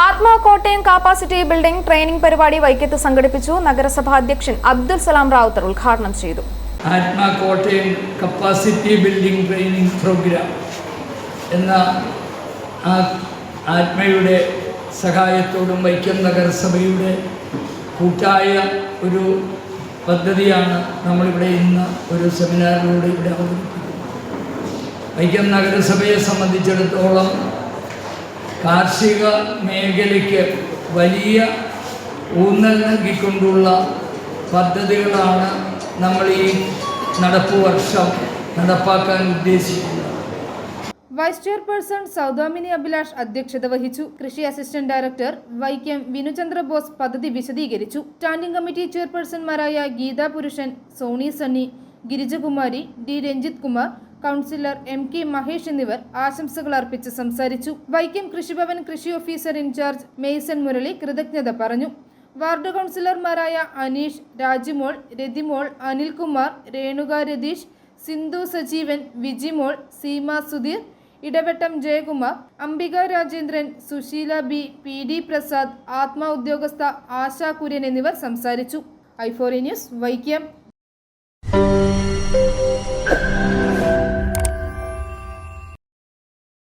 ആത്മാ Kottayam കാപ്പാസിറ്റി building training പരിപാടി വൈക്കത്ത് സംഘടിപ്പിച്ചു. നഗരസഭാ അധ്യക്ഷൻ അബ്ദുൽ സലാം റാവുത്തർ ഉദ്ഘാടനം ചെയ്തു. ATMA Kottayam capacity building training programme എന്ന ആത്മയുടെ സഹായത്തോടും വൈക്കം നഗരസഭയുടെ കൂട്ടായ ഒരു പദ്ധതിയാണ് നമ്മളിവിടെ ഇന്ന് ഒരു സെമിനാറിലൂടെ ഇവിടെ അവതരിപ്പിക്കുന്നത്. വൈക്കം നഗരസഭയെ സംബന്ധിച്ചിടത്തോളം കാർഷിക മേഖലയ്ക്ക് വലിയ ഊന്നൽ നൽകിക്കൊണ്ടുള്ള പദ്ധതികളാണ് നമ്മൾ ഈ നടപ്പു വർഷം നടപ്പാക്കാൻ ഉദ്ദേശിക്കുന്നത്. വൈസ് ചെയർപേഴ്സൺ സൗദാമിനി അഭിലാഷ് അധ്യക്ഷത വഹിച്ചു. കൃഷി അസിസ്റ്റന്റ് ഡയറക്ടർ വൈക്കം വിനുചന്ദ്ര ബോസ് പദ്ധതി വിശദീകരിച്ചു. സ്റ്റാൻഡിംഗ് കമ്മിറ്റി ചെയർപേഴ്സൺമാരായ Geetha Purushan, Sony Sunny, Girijakumari, D Ranjith Kumar, councillor MK Mahesh എന്നിവർ ആശംസകൾ അർപ്പിച്ച് സംസാരിച്ചു. വൈക്കം കൃഷിഭവൻ കൃഷി ഓഫീസർ ഇൻചാർജ് മെയ്സൺ മുരളി കൃതജ്ഞത പറഞ്ഞു. വാർഡ് കൗൺസിലർമാരായ അനീഷ്, രാജിമോൾ, രതിമോൾ, അനിൽകുമാർ, രേണുക രതീഷ്, സിന്ധു സജീവൻ, വിജിമോൾ, സീമ സുധീർ, ഇടവട്ടം ജയകുമാർ, അംബിക രാജേന്ദ്രൻ, സുശീല B, PD പ്രസാദ്, ആത്മാ ഉദ്യോഗസ്ഥ ആശാ കുര്യൻ എന്നിവർ സംസാരിച്ചു. i4 news Vaikom.